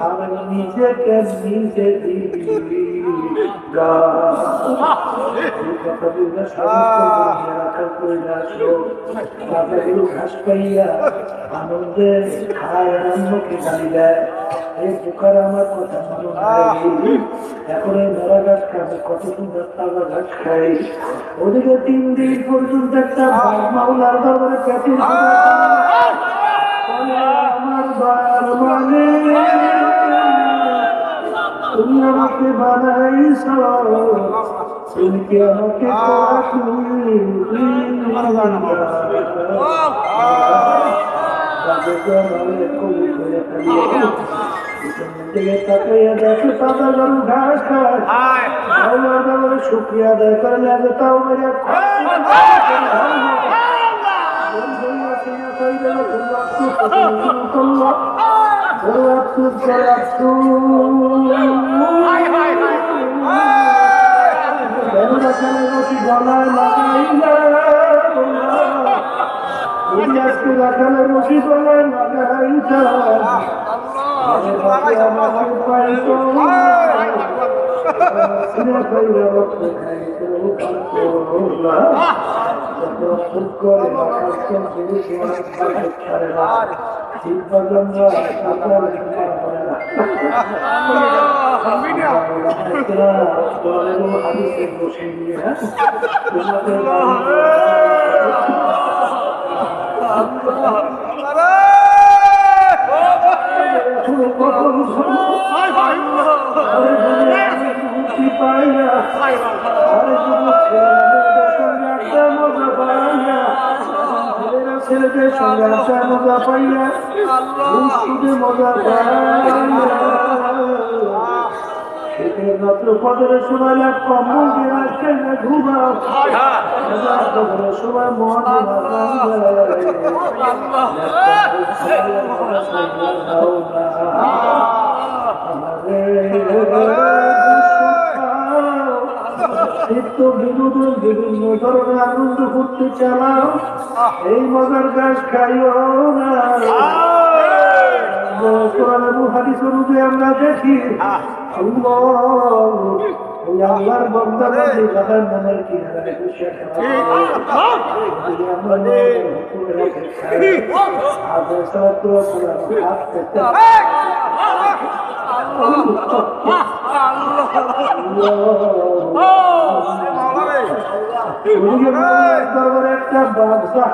আমি নিজেকে নিজে ঘাস পাইয়া আনন্দে খায় আনন্দকে গালি দেয়। এই পোকার আমার কথা মনে হয় এখন এই নরা গাছ খাবে কত সুন্দর তাজা ঘাস খাই। ওদিকে 3 দিন পর্যন্ত একটা মাওলার দরবারে পেটের আমার দয়াল মানে তুমি আমাকে বানাইছ, তুমি কি আমাকে শুক্রিয়া আদায় করে লাগে তাও মেরে গলায় লাগাইলা রশি গলায় লাগাইছা ছেলেদের সঙ্গে আসা মজা পাইয়া মজা মাত্র পদের সময় কম্বল দিয়ে ঘুমাও সময় মন বিনোদন বিভিন্ন ধরনের আনন্দ করতে চালাও, এই মজার গাছ খাইও না। হাদিস অনুযায়ী আমরা দেখি আল্লাহর বান্দা বান্দার মনের কিনারে বসে একটা বাদশাহ